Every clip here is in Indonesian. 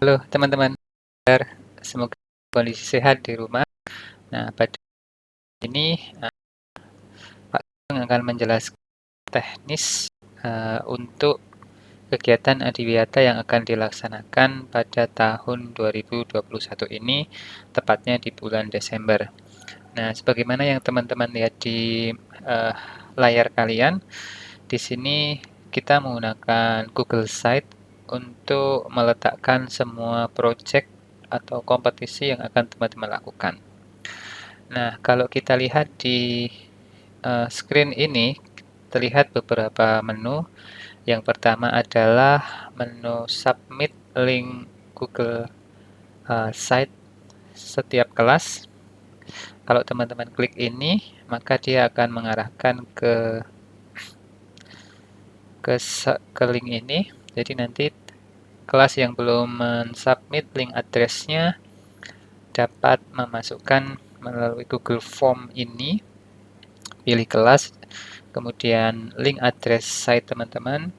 Halo teman-teman, semoga kondisi sehat di rumah. Nah, pada ini Pak Sugeng akan menjelaskan teknis untuk kegiatan adiwiyata yang akan dilaksanakan pada tahun 2021 ini, tepatnya di bulan Desember. Nah, sebagaimana yang teman-teman lihat di layar kalian, di sini kita menggunakan Google Site untuk meletakkan semua project atau kompetisi yang akan teman-teman lakukan. Nah, kalau kita lihat di screen ini, terlihat beberapa menu. Yang pertama adalah menu submit link Google Site setiap kelas. Kalau teman-teman klik ini, maka dia akan mengarahkan ke link ini. Jadi nanti kelas yang belum mensubmit link address-nya dapat memasukkan melalui Google Form ini, pilih kelas, kemudian link address site teman-teman,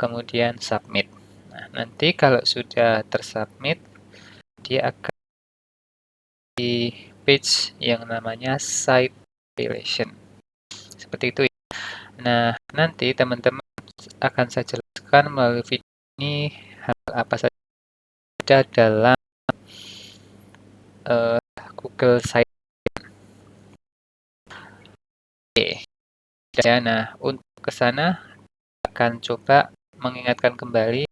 kemudian submit. Nah, nanti kalau sudah tersubmit, dia akan di page yang namanya site population. Seperti itu ya. Nah, nanti teman-teman akan saya jelaskan melalui video ini hal apa saja dalam Google Site. Ya, nah untuk ke sana akan coba mengingatkan kembali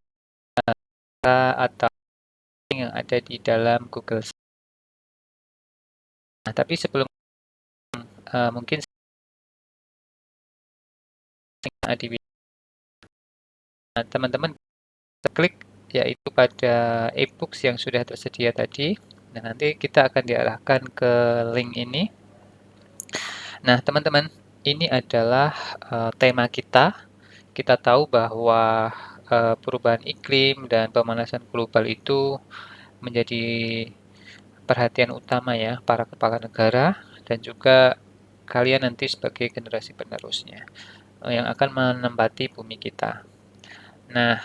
atau yang ada di dalam Google Site. Nah, tapi sebelum mungkin teman-teman klik yaitu pada e-books yang sudah tersedia tadi. Nah, nanti kita akan diarahkan ke link ini. Nah, teman-teman, ini adalah tema kita. Kita tahu bahwa perubahan iklim dan pemanasan global itu menjadi perhatian utama ya para kepala negara dan juga kalian nanti sebagai generasi penerusnya yang akan menempati bumi kita. Nah,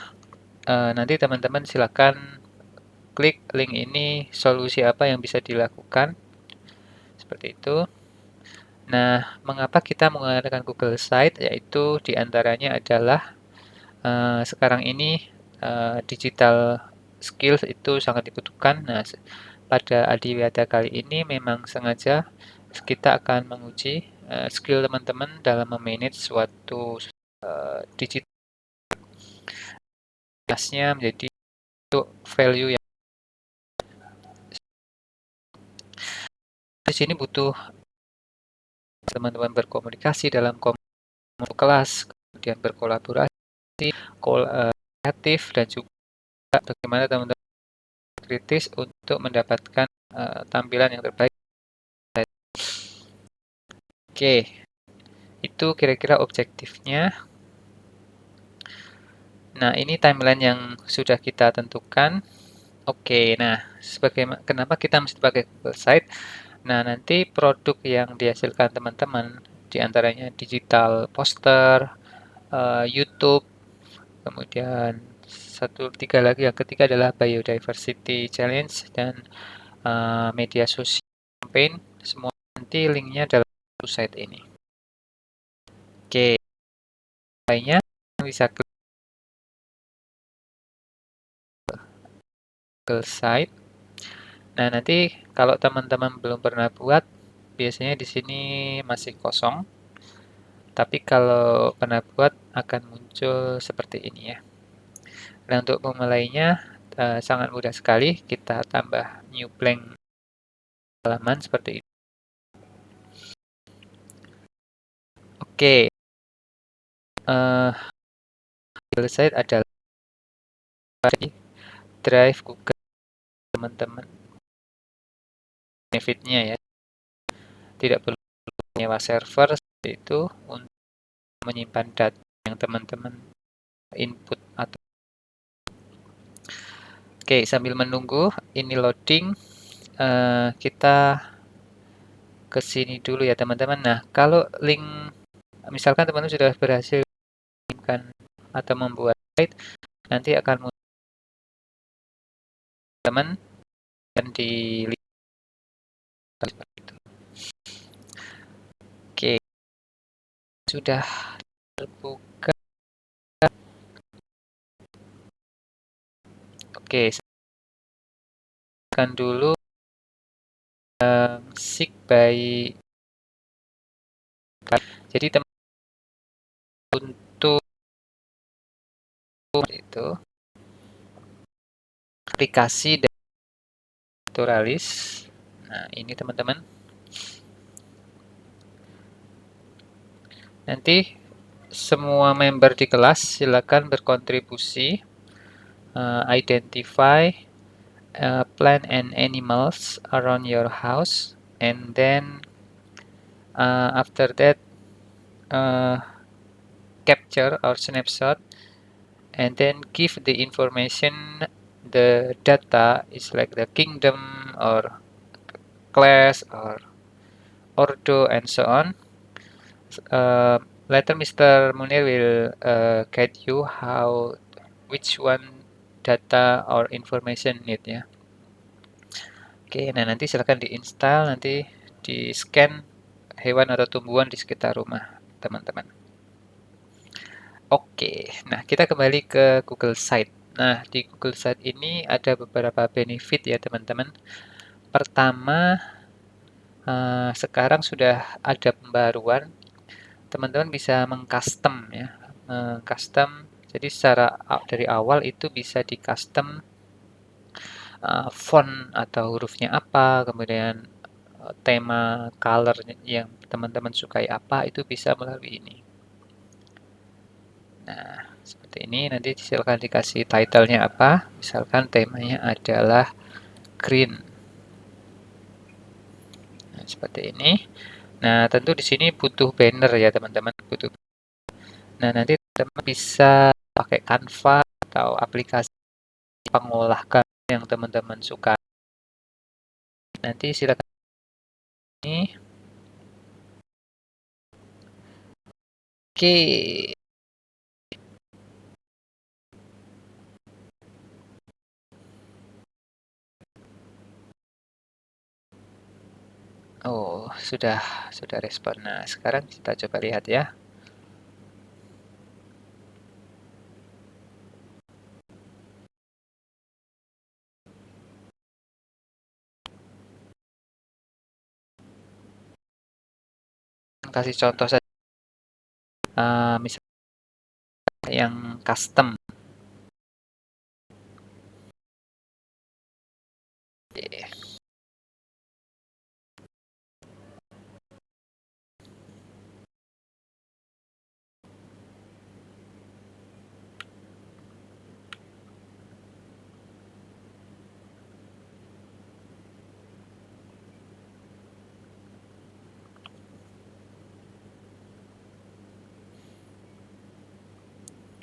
nanti teman-teman silakan klik link ini, solusi apa yang bisa dilakukan, seperti itu. Nah, mengapa kita menggunakan Google Site, yaitu diantaranya adalah sekarang ini digital skills itu sangat dibutuhkan. Nah, pada Adiwiyata kali ini memang sengaja kita akan menguji skill teman-teman dalam memanage suatu digital menjadi value yang di sini butuh teman-teman berkomunikasi dalam kelas, kemudian berkolaborasi, kreatif, dan juga bagaimana teman-teman kritis untuk mendapatkan tampilan yang terbaik. Oke, itu kira-kira objektifnya. Nah, ini timeline yang sudah kita tentukan. Oke, nah, kenapa kita mesti pakai Google Site? Nah, nanti produk yang dihasilkan teman-teman, diantaranya digital poster, YouTube, kemudian tiga lagi, yang ketiga adalah biodiversity challenge dan media sosial campaign. Semua nanti linknya dalam site ini. Oke, lainnya bisa klik Google Site. Nah, nanti kalau teman-teman belum pernah buat, biasanya di sini masih kosong. Tapi kalau pernah buat akan muncul seperti ini ya. Nah, untuk memulainya sangat mudah sekali. Kita tambah new blank halaman seperti itu. Oke, Google Site adalah drive Google teman-teman. Benefitnya ya, tidak perlu menyewa server seperti itu untuk menyimpan data yang teman-teman input atau Oke, sambil menunggu ini loading, kita ke sini dulu ya teman-teman. Nah, kalau link misalkan teman-teman sudah berhasil mengirimkan atau membuat site, nanti akan teman dan di seperti itu. Oke, sudah terbuka. Oke, akan dulu seek by. Jadi teman untuk itu aplikasi Naturalis. Nah, ini teman-teman. Nanti semua member di kelas silakan berkontribusi, identify plant and animals around your house, and then after that capture or snapshot, and then give the information. The data is like the kingdom or class or ordo and so on. Later Mr. Munir will guide you which one data or information need ya. Oke, nah nanti silahkan diinstal, nanti di scan hewan atau tumbuhan di sekitar rumah teman-teman. Oke, nah kita kembali ke Google Site. Nah, di Google Site ini ada beberapa benefit ya teman-teman. Pertama, sekarang sudah ada pembaruan, teman-teman bisa mengcustom ya. Custom, jadi secara dari awal itu bisa di custom font atau hurufnya apa, kemudian tema color yang teman-teman sukai apa, itu bisa melalui ini. Nah, seperti ini. Nanti silakan dikasih title-nya apa. Misalkan temanya adalah green. Nah, seperti ini. Nah, tentu di sini butuh banner ya teman-teman. Nah, nanti teman bisa pakai Canva atau aplikasi pengolah gambar yang teman-teman suka. Nanti silakan ini. Oke. Oh, sudah respon. Nah, sekarang kita coba lihat ya. Kasih contoh saja, misalnya yang custom.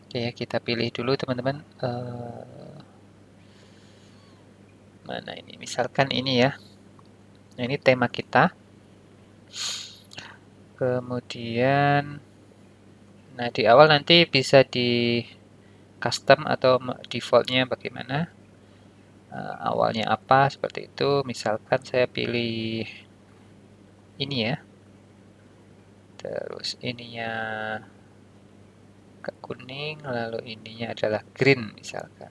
Oke ya, kita pilih dulu teman-teman. Mana ini? Misalkan ini ya. Nah, ini tema kita. Kemudian, nah di awal nanti bisa di custom atau defaultnya bagaimana. Awalnya apa, seperti itu. Misalkan saya pilih ini ya. Terus ininya ke kuning, lalu ininya adalah green misalkan.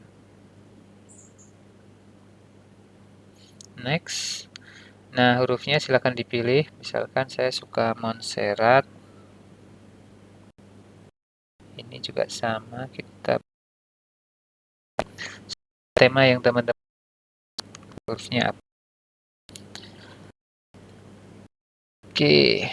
Next. Nah, hurufnya silakan dipilih. Misalkan saya suka Montserrat. Ini juga sama, kita tema yang teman-teman hurufnya apa. Oke.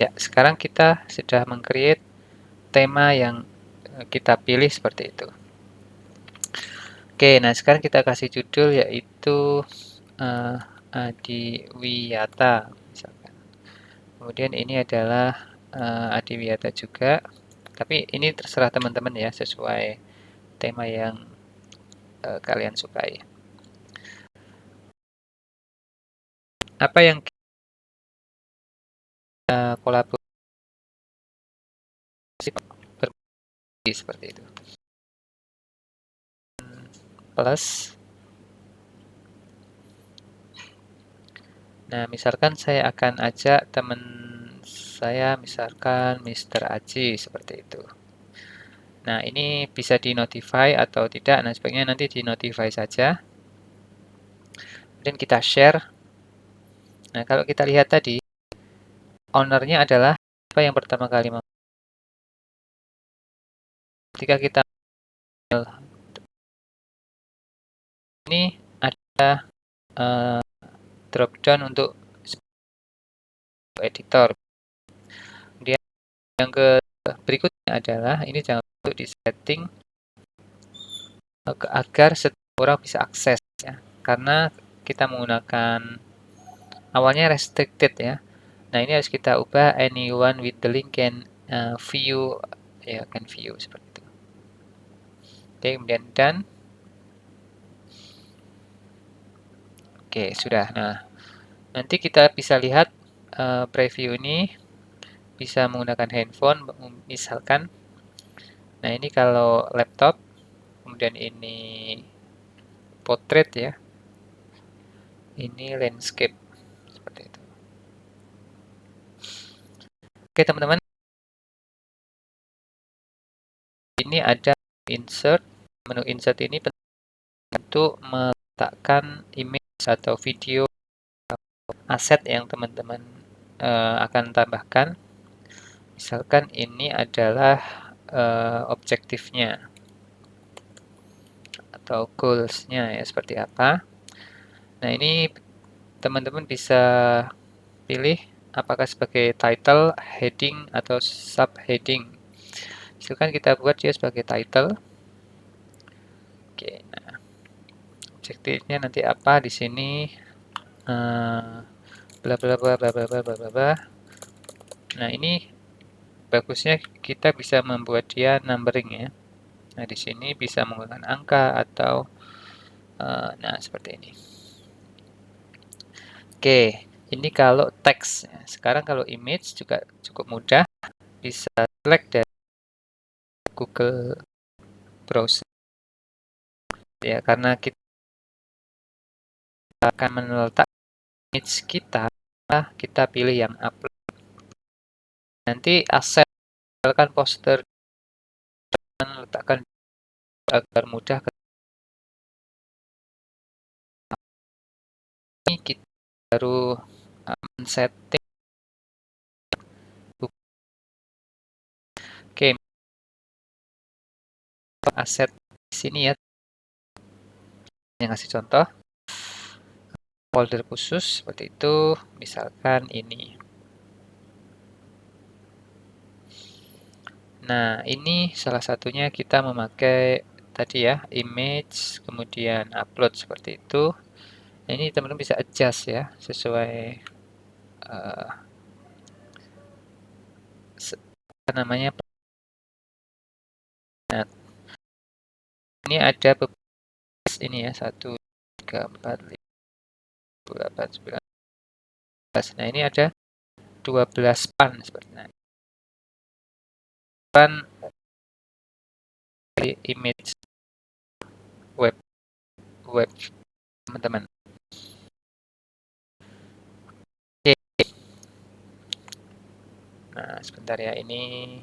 Ya, sekarang kita sudah meng-create tema yang kita pilih seperti itu. Oke, nah sekarang kita kasih judul yaitu Adiwiyata misalkan. Kemudian ini adalah Adiwiyata juga, tapi ini terserah teman-teman ya, sesuai tema yang kalian sukai. Apa yang kita kolaborasi berbagi seperti itu. Plus, nah misalkan saya akan ajak teman saya, misalkan Mr. Aji seperti itu. Nah ini bisa di notify atau tidak, nah sebaiknya nanti di notify saja. Dan kita share. Nah kalau kita lihat tadi, ownernya adalah apa yang pertama kali ketika kita ini ada drop down untuk editor. Kemudian yang berikutnya adalah ini jangan lupa di setting agar setiap orang bisa akses ya. Karena kita menggunakan awalnya restricted ya. Nah, ini harus kita ubah anyone with the link can view ya, can view seperti itu. Oke, kemudian done. Oke, sudah. Nah, nanti kita bisa lihat preview ini bisa menggunakan handphone misalkan. Nah, ini kalau laptop, kemudian ini portrait ya. Ini landscape seperti itu. Oke, teman-teman. Ini ada insert. Menu insert ini untuk meletakkan image atau video aset yang teman-teman akan tambahkan. Misalkan ini adalah objektifnya atau goals-nya ya seperti apa. Nah, ini teman-teman bisa pilih apakah sebagai title, heading, atau subheading. Misalkan kita buat dia sebagai title. Oke, nah objektifnya nanti apa di sini? Bla bla bla bla bla bla bla bla. Nah, ini bagusnya kita bisa membuat dia numbering ya. Nah, di sini bisa menggunakan angka atau nah seperti ini. Oke, ini kalau teks. Sekarang kalau image juga cukup mudah, bisa select dari Google Browser. Ya, karena kita akan meletak image kita pilih yang upload. Nanti aset misalkan poster letakkan agar mudah. Ini kita baru setting. Oke, aset di sini ya. Yang kasih contoh folder khusus seperti itu, misalkan ini. Nah, ini salah satunya kita memakai tadi ya, image, kemudian upload seperti itu. Nah, ini teman-teman bisa adjust ya, sesuai apa namanya. Nah, ini ada beberapa ini ya, 1, 3, 4, 5, 8, 9, 10. Nah, ini ada 12 pan seperti ini. Pan image web teman-teman. Oke. Nah, sebentar ya ini.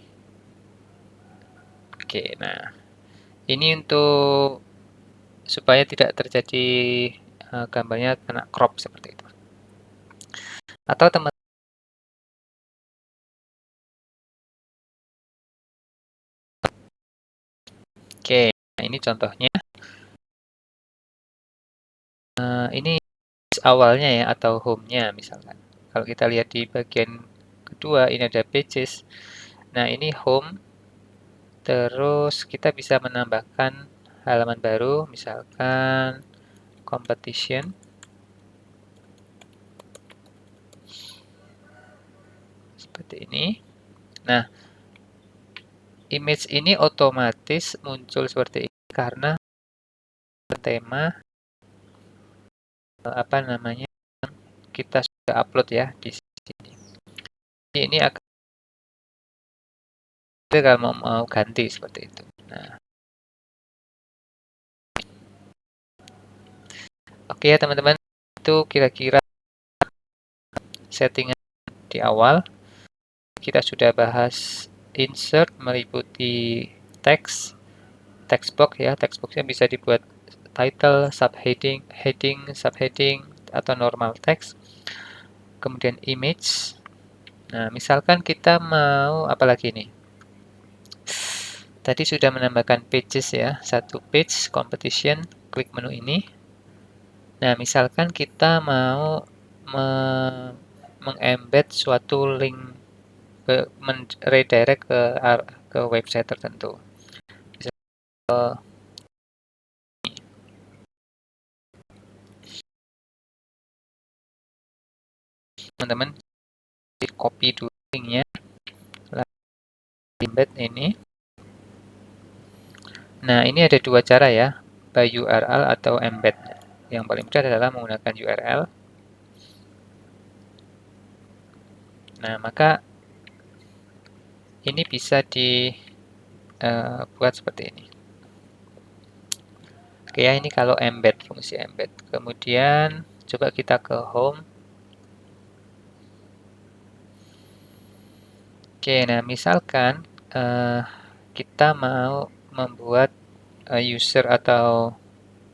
Oke, nah ini untuk supaya tidak terjadi gambarnya kena crop seperti itu. Atau teman. Oke, nah ini contohnya. Ini awalnya ya atau home-nya misalkan. Kalau kita lihat di bagian kedua ini ada pages. Nah, ini home. Terus kita bisa menambahkan halaman baru misalkan competition. Seperti ini. Nah, image ini otomatis muncul seperti ini karena tema apa namanya kita sudah upload ya di sini. Ini akan kalau mau ganti seperti itu. Nah, oke ya teman-teman, itu kira-kira settingan di awal. Kita sudah bahas insert meliputi teks, text box ya, text boxnya bisa dibuat title, subheading, heading, subheading, atau normal text. Kemudian image. Nah, misalkan kita mau apa lagi nih? Tadi sudah menambahkan pages ya, satu page competition, klik menu ini. Nah, misalkan kita mau mengembed suatu link redirect ke website tertentu. Teman-teman di copy dulu linknya, lalu embed ini. Nah, ini ada dua cara ya, by URL atau embed. Yang paling mudah adalah menggunakan URL. Nah, maka ini bisa dibuat seperti ini. Oke ya, ini kalau embed, fungsi embed. Kemudian coba kita ke home. Oke, nah misalkan kita mau membuat user atau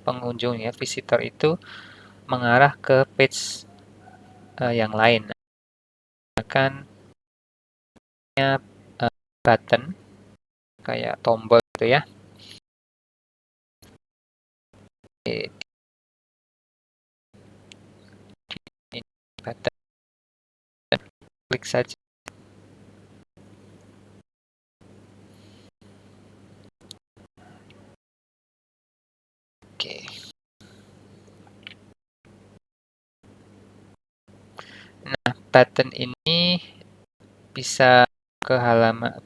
pengunjung ya, visitor itu mengarah ke page yang lain. Akan button kayak tombol gitu ya. Ini button, klik saja. Oke. Nah, button ini bisa ke halaman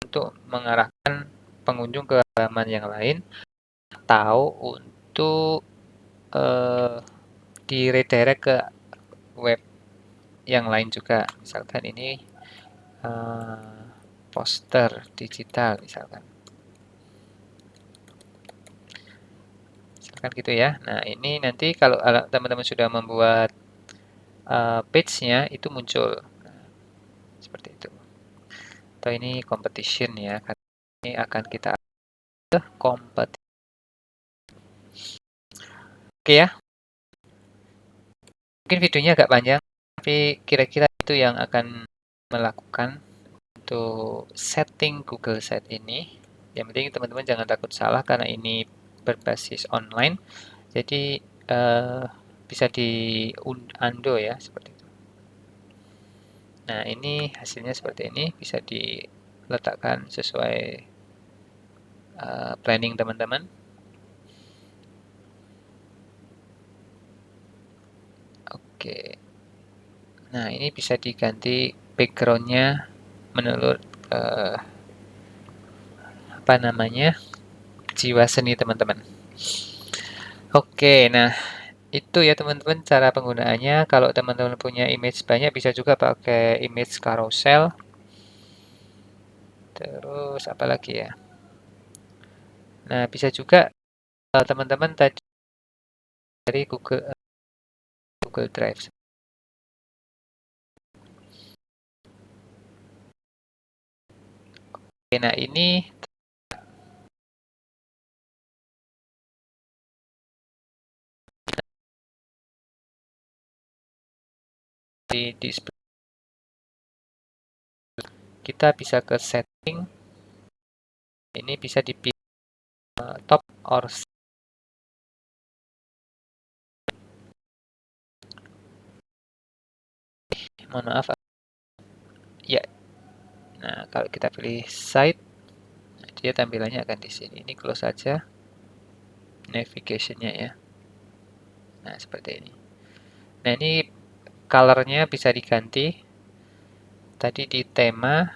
untuk mengarahkan pengunjung ke halaman yang lain atau untuk di redirect ke web yang lain juga. Misalkan ini poster digital misalkan. Misalkan gitu ya. Nah, ini nanti kalau teman-teman sudah membuat page-nya itu muncul. Nah, seperti itu. Atau ini competition ya. Ini akan kita kompetisi. Oke ya. Mungkin videonya agak panjang, tapi kira-kira itu yang akan melakukan untuk setting Google Site ini. Yang penting teman-teman jangan takut salah karena ini berbasis online. Jadi bisa di undo ya seperti itu. Nah, ini hasilnya seperti ini, bisa diletakkan sesuai planning teman-teman. Oke. Nah, ini bisa diganti backgroundnya menurut apa namanya, jiwa seni teman-teman. Oke, nah itu ya teman-teman cara penggunaannya. Kalau teman-teman punya image banyak bisa juga pakai image carousel. Terus apa lagi ya? Nah, bisa juga teman-teman tadi dari Google Drive. Oke, nah ini di display. Kita bisa ke setting. Ini bisa dipilih top or mohon maaf ya. Nah, kalau kita pilih site, dia tampilannya akan di sini. Ini close saja navigation-nya ya. Nah, seperti ini. Nah, ini color-nya bisa diganti. Tadi di tema.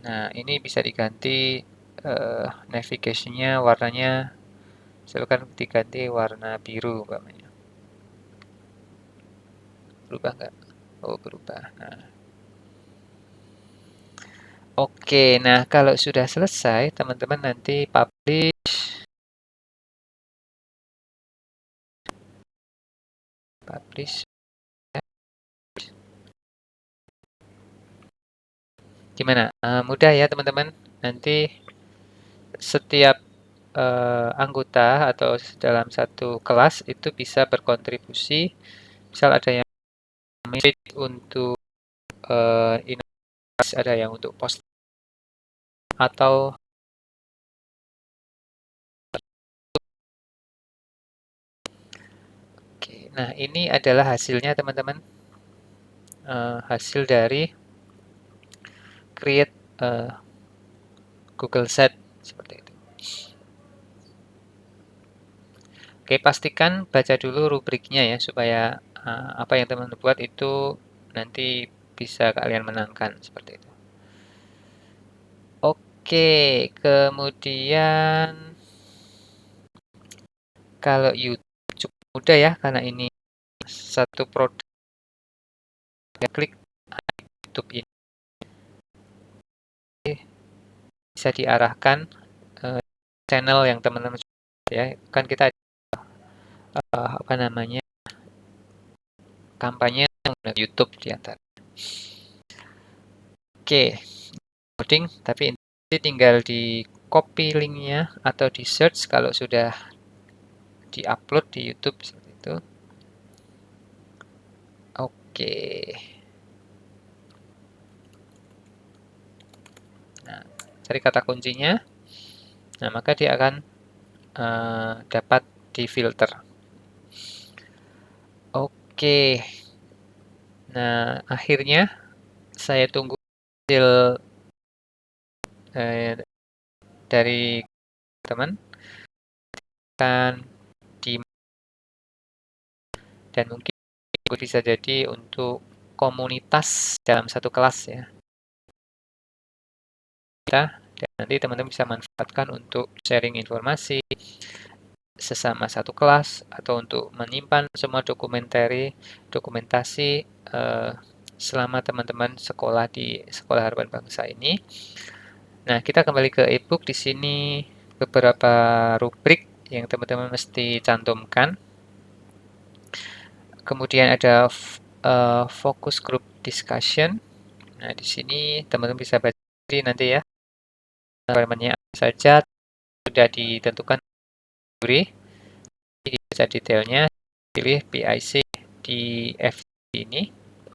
Nah, ini bisa diganti navigasinya warnanya silakan diganti warna biru umpamanya. Berubah nggak? Oh, berubah. Nah. Oke, nah kalau sudah selesai, teman-teman nanti publish. Gimana? Mudah ya teman-teman. Nanti setiap anggota atau dalam satu kelas itu bisa berkontribusi. Misal ada yang untuk inovasi, ada yang untuk post atau oke. Nah, ini adalah hasilnya teman-teman. Hasil dari create Google Sheet seperti itu. Oke, pastikan baca dulu rubriknya ya supaya apa yang teman-teman buat itu nanti bisa kalian menangkan seperti itu. Oke, kemudian kalau YouTube cukup mudah ya karena ini satu produk. Klik YouTube ini bisa diarahkan channel yang teman-teman ya. Kan kita apa namanya kampanye YouTube di antara. Oke, coding tapi ini tinggal di copy linknya atau di search kalau sudah di-upload di YouTube seperti itu. Oke. Nah, cari kata kuncinya. Nah, maka dia akan dapat difilter. Oke. Nah, akhirnya saya tunggu hasil dari teman dan mungkin bisa jadi untuk komunitas dalam satu kelas ya. Dan nanti teman-teman bisa manfaatkan untuk sharing informasi sesama satu kelas atau untuk menyimpan semua dokumentasi selama teman-teman sekolah di Sekolah Harapan Bangsa ini. Nah, kita kembali ke e-book. Di sini beberapa rubrik yang teman-teman mesti cantumkan. Kemudian ada focus group discussion. Nah, di sini teman-teman bisa baca nanti ya. Environment-nya saja sudah ditentukan juri. Baca detailnya, pilih PIC di FG ini.